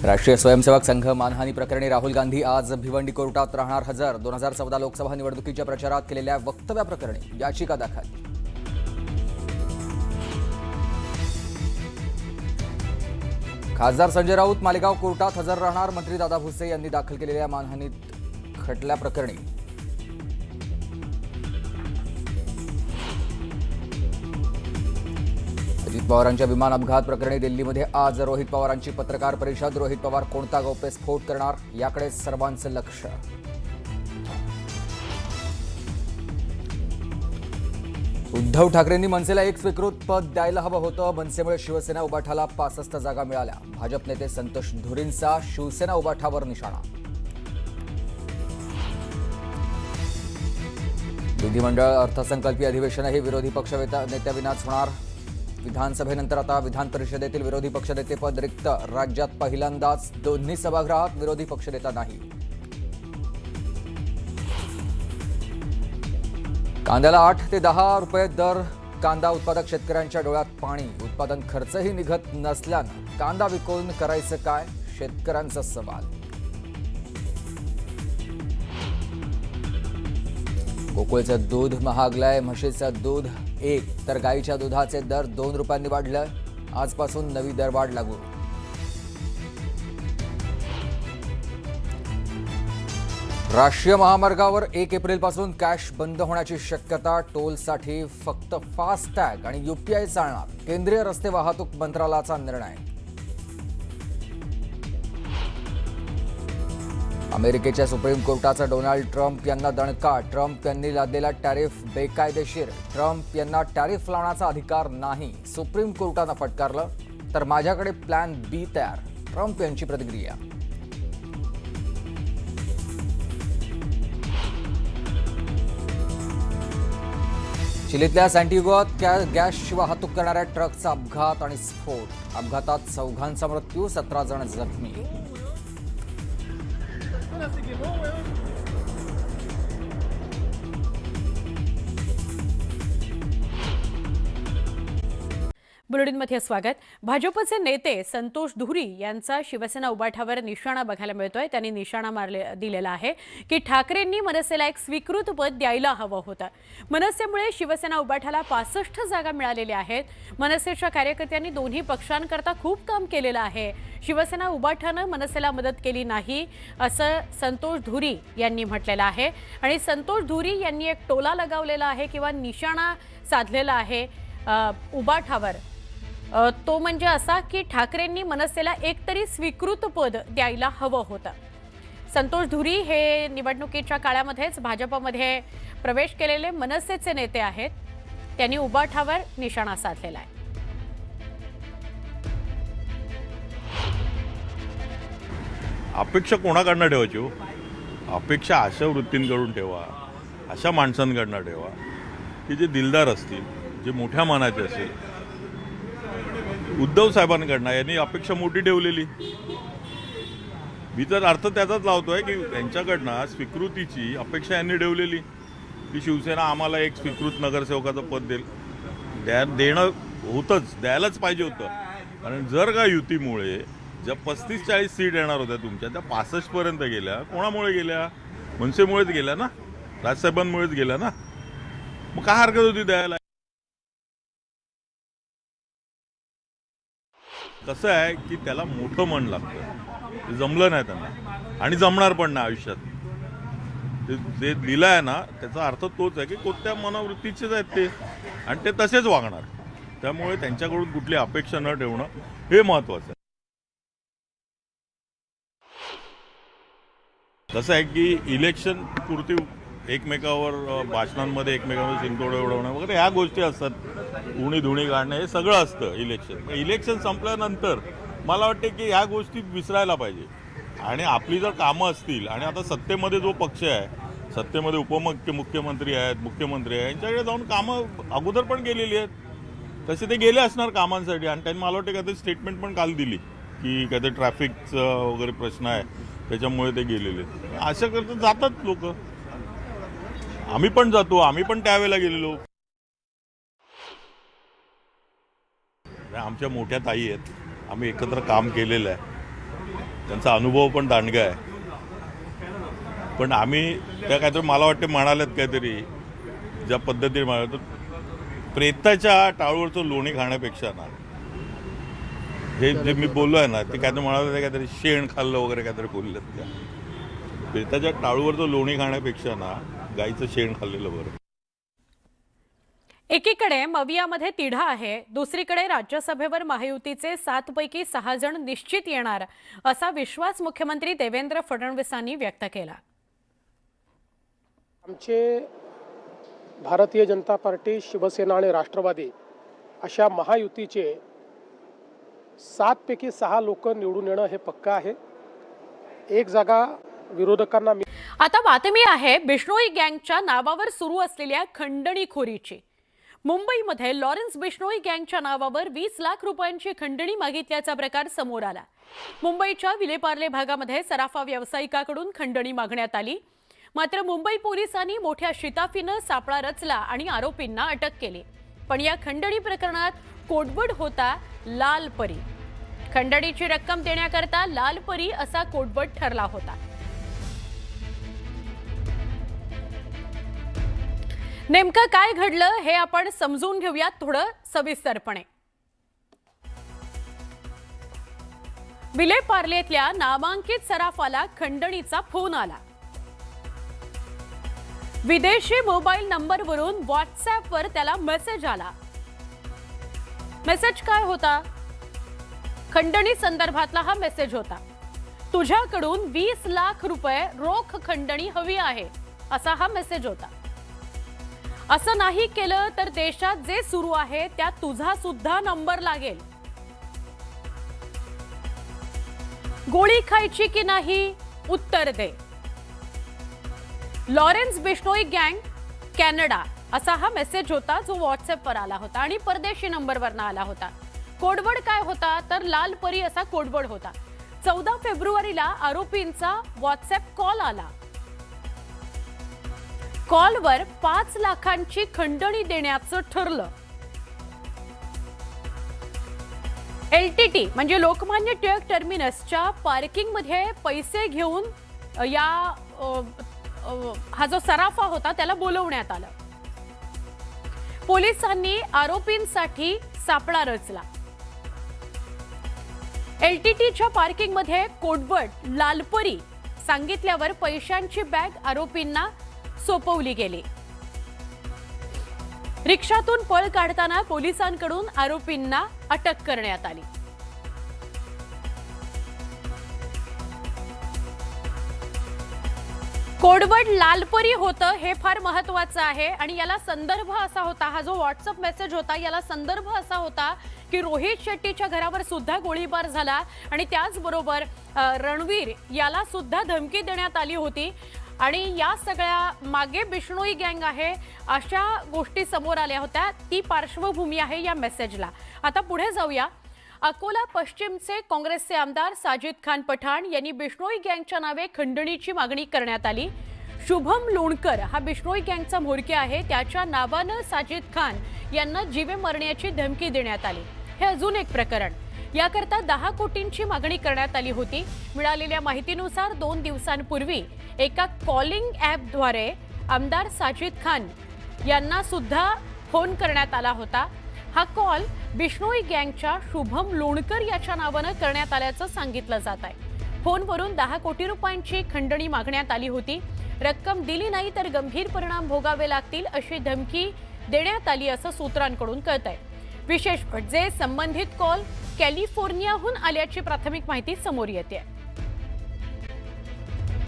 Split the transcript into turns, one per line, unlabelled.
राष्ट्रीय स्वयंसेवक संघ मानहानी प्रकरणी राहुल गांधी आज भिवंडी कोर्टात राहणार हजर। 2014 लोकसभा निवडणुकीच्या प्रचारात केलेल्या वक्तव्याप्रकरणी याचिका दाखल। खासदार संजय राऊत मालेगाव कोर्टात हजर राहणार। मंत्री दादा भुसे यांनी दाखल केलेल्या मानहानी खटल्याप्रकरणी अजित पवारांच्या विमान अपघात प्रकरणी दिल्लीमध्ये आज रोहित पवारांची पत्रकार परिषद। रोहित पवार कोणता गौप्यस्फोट करणार याकडे सर्वांचं लक्ष। उद्धव ठाकरेंनी मनसेला एक स्वीकृत पद द्यायला हवं होतं। मनसेमुळे शिवसेना उबाठाला 65 जागा मिळाल्या। भाजप नेते संतोष धुरींचा शिवसेना उबाठावर निशाणा। विधिमंडळ अर्थसंकल्पीय अधिवेशनही विरोधी पक्ष नेत्याविनाच होणार। विधानसभेनंतर आता विधान परिषदेतील विरोधी पक्षनेतेपद रिक्त। राज्यात पहिल्यांदाच दोन्ही सभागृहात विरोधी पक्षनेता नाही। कांद्याला 8 ते 10 रुपये दर। कांदा उत्पादक शेतकऱ्यांच्या डोळ्यात पाणी। उत्पादन खर्चही निघत नसल्यानं कांदा विकून करायचं काय, शेतकऱ्यांचा सवाल। गोकुळचं दूध महागलंय। म्हशीचं दूध 1 तर गाईच्या दुधाचे दर 2 रुपयांनी वाढले। आजपासून नवी दरवाढ लागू। राष्ट्रीय महामार्गावर 1 एप्रिलपासून कॅश बंद होण्याची शक्यता। टोलसाठी फक्त फास्टॅग आणि यूपीआय चालणार। केंद्रीय रस्ते वाहतूक मंत्रालयाचा निर्णय। अमेरिकेच्या सुप्रीम कोर्टाचा डोनाल्ड ट्रम्प यांना दणका। ट्रम्प यांनी लादलेला टॅरिफ बेकायदेशीर। ट्रम्प यांना टॅरिफ लावण्याचा अधिकार नाही, सुप्रीम कोर्टानं फटकारलं। तर माझ्याकडे प्लॅन बी तयार, ट्रम्प यांची प्रतिक्रिया। चिलीतल्या सँटियागोत गॅसची वाहतूक करणाऱ्या ट्रकचा अपघात आणि स्फोट। अपघातात 4 मृत्यू, 17 जण जखमी।
बुलेटिनमध्ये स्वागत। भाजपचे नेते संतोष धुरी यांचा शिवसेना उबाठावर निशाणा बघायला मिळतोय। त्यांनी निशाणा दिलेला आहे की ठाकरेंनी मनसेला एक स्वीकृत पद द्यायला हवं होतं। मनसेमुळे शिवसेना उबाठाला 65 जागा मिळालेल्या आहेत। मनसेच्या कार्यकर्त्यांनी दोन्ही पक्षांकरता खूप काम केलेलं आहे। शिवसेना उबाठानं मनसेला मदत केली नाही असं संतोष धुरी यांनी म्हटलेलं आहे। आणि संतोष धुरी यांनी एक टोला लगावलेला आहे किंवा निशाणा साधलेला आहे उबाठावर। तो म्हणजे असा की ठाकरेंनी मनसेला एकतरी स्वीकृत पद द्यायला हवं होतं। संतोष धुरी हे निवडणुकीच्या काळामध्येच भाजपमध्ये प्रवेश केलेले मनसेचे नेते आहेत। त्यांनी उबाठावर निशाणा साधलेला आहे।
अपेक्षा कोणाकडनं ठेवायची हो? अपेक्षा अशा वृत्तींकडून ठेवा, अशा माणसांकडनं ठेवा की जे दिलदार असतील, जे मोठ्या मनाचे असेल। उद्धव साहेबांकडनं यांनी अपेक्षा मोठी ठेवलेली। मी तर अर्थ त्याचाच लावतोय की त्यांच्याकडनं स्वीकृतीची अपेक्षा यांनी ठेवलेली की शिवसेना आम्हाला एक स्वीकृत नगरसेवकाचं पद देणं होतंच, द्यायलाच पाहिजे होतं। कारण जर का युतीमुळे ज्या 35-40 सीट येणार होत्या तुमच्या, त्या 65 पर्यंत गेल्या। कोणामुळे गेल्या? मनसेमुळेच गेल्या ना, राजसाहेबांमुळेच गेल्या ना। मग काय हरकत होती द्यायला? कसं आहे की त्याला मोठं मन लागतं, ते जमलं नाही त्यांना आणि जमणार पण नाही आयुष्यात। ते दिलं आहे ना, त्याचा अर्थ तोच आहे की कोणत्या मनोवृत्तीचेच आहेत ते आणि ते तसेच वागणार। त्यामुळे त्यांच्याकडून कुठली अपेक्षा न ठेवणं हे महत्त्वाचं आहे। कसं आहे की इलेक्शन पुरती एकमेकावर भाषणांमध्ये एकमेकांवर शिंतोडे उडवणं वगैरे ह्या गोष्टी असतात, उणी धुणी काढणं हे सगळं असतं इलेक्शन। इलेक्शन संपल्यानंतर मला वाटते की ह्या गोष्टी विसरायला पाहिजे आणि आपली जर कामं असतील आणि आता सत्तेमध्ये जो पक्ष आहे, सत्तेमध्ये मुख्यमंत्री आहेत, मुख्यमंत्री आहे, यांच्याकडे जाऊन कामं अगोदर पण केलेली आहेत। तसे ते गेले असणार कामांसाठी आणि त्यांनी मला वाटते काहीतरी स्टेटमेंट पण काल दिली की काहीतरी ट्रॅफिकचं वगैरे प्रश्न आहे त्याच्यामुळे ते गेलेले। अशा करता जातात लोक। आम्ही पण जातो, आम्ही पण त्यावेळेला गेलेलो। आमच्या मोठ्या ताई आहेत, आम्ही एकत्र काम केलेलं आहे। त्यांचा अनुभव पण दांडगा आहे. पण आम्ही त्या काहीतरी मला वाटते म्हणाल्यात काहीतरी ज्या पद्धतीने म्हणाल तर प्रेताच्या टाळूवरचं लोणी खाण्यापेक्षा ना हे जे मी बोललो आहे ना ते काहीतरी म्हणालं ते काहीतरी शेण खाल्लं वगैरे काहीतरी बोललेत त्या. प्रेताच्या टाळूवरचं लोणी खाण्यापेक्षा ना गाईचं शेण खाल्लेलं बरं.
एकीकडे मवियामध्ये तिढा आहे, दुसरीकडे राज्यसभेवर महायुतीचे 7 पैकी 6 जण निश्चित येणार असा विश्वास मुख्यमंत्री देवेंद्र फडणवीसांनी व्यक्त केला.
आमचे भारतीय जनता पार्टी, शिवसेना आणि राष्ट्रवादी अशा महायुतीचे 7 पैकी 6 लोक निवडून येणं हे पक्का आहे. एक जागा विरोधकांना
आता बातमी आहे बिश्नोई गँगच्या नावावर सुरू असलेल्या खंडणीखोरीची. मुंबईमध्ये लॉरेन्स बिश्नोई गँगच्या नावावर 20 लाख रुपयांची खंडणी मागितल्याचा प्रकार समोर आला. मुंबईच्या विलेपार्ले भागामध्ये सराफा व्यावसायिकाकडून खंडणी मागण्यात आली. मात्र मुंबई पोलिसांनी मोठ्या शिताफीनं सापळा रचला आणि आरोपींना अटक केली. पण या खंडणी प्रकरणात कोडवड होता लाल परी. खंडणीची रक्कम देण्याकरता लाल परी असा कोडवड ठरला होता. नेमकं काय घडलं हे आपण समजून घेऊयात थोडं सविस्तरपणे. विलेपार्लेतल्या नामांकित सराफाला खंडणीचा फोन आला. विदेशी मोबाईल नंबरवरून व्हॉट्सअॅपवर त्याला मेसेज आला. मेसेज काय होता? खंडणी संदर्भातला हा मेसेज होता. तुझ्याकडून 20 लाख रुपये रोख खंडणी हवी आहे असा हा मेसेज होता. असं नाही केलं तर देशात जे सुरू आहे त्यात तुझा सुद्धा नंबर लागेल. गोळी खायची की नाही उत्तर दे. लॉरेन्स बिश्नोई गँग कॅनडा असा हा मेसेज होता जो व्हॉट्सअॅपवर आला होता आणि परदेशी नंबरवरनं आला होता. कोडवड काय होता तर लाल परी असा कोडवड होता. 14 फेब्रुवारीला आरोपींचा व्हॉट्सअॅप कॉल आला. कॉलवर 5 लाखांची खंडणी देण्याचं ठरलं. LTT म्हणजे लोकमान्य टिळक टर्मिनसच्या पार्किंगमध्ये पैसे घेऊन हा जो सराफा होता त्याला बोलवण्यात आलं. पोलिसांनी आरोपींसाठी सापळा रचला. LTTच्या पार्किंगमध्ये कोडवड लालपरी सांगितल्यावर पैशांची बॅग आरोपींना सोपवली गेली. रिक्षातून पळ काढताना पोलिसांकडून आरोपींना अटक करण्यात आली. कोडवड लालपरी होतं हे फार महत्वाचं आहे आणि याला संदर्भ असा होता, हा जो व्हॉट्सअप मेसेज होता याला संदर्भ असा होता की रोहित शेट्टीच्या घरावर सुद्धा गोळीबार झाला आणि त्याचबरोबर रणवीर याला सुद्धा धमकी देण्यात आली होती आणि या सगळ्या मागे बिश्नोई गँग आहे अशा गोष्टी समोर आल्या होत्या. ती पार्श्वभूमी आहे या मेसेजला. आता पुढे जाऊया. अकोला पश्चिमचे काँग्रेसचे आमदार साजिद खान पठाण यांनी बिश्नोई गँगच्या नावे खंडणीची मागणी करण्यात आली. शुभम लोणकर हा बिश्नोई गँगचा म्होरक्या आहे. त्याच्या नावानं साजिद खान यांना जीवे मारण्याची धमकी देण्यात आली. हे अजून एक प्रकरण. याकरता 10 कोटींची मागणी करण्यात आली होती. मिळालेल्या माहितीनुसार 2 दिवसांपूर्वी एका कॉलिंग ॲपद्वारे आमदार साजिद खान यांना सुद्धा फोन करण्यात आला होता. हा कॉल बिश्नोई गँगच्या शुभम लोणकर याच्या नावानं करण्यात आल्याचं सांगितलं जात आहे. फोनवरून 10 कोटी रुपयांची खंडणी मागण्यात आली होती. रक्कम दिली नाही तर गंभीर परिणाम भोगावे लागतील अशी धमकी देण्यात आली असं सूत्रांकडून कळतंय. विशेष म्हणजे संबंधित कॉल कॅलिफोर्नियाहून आल्याची प्राथमिक माहिती समोर येते.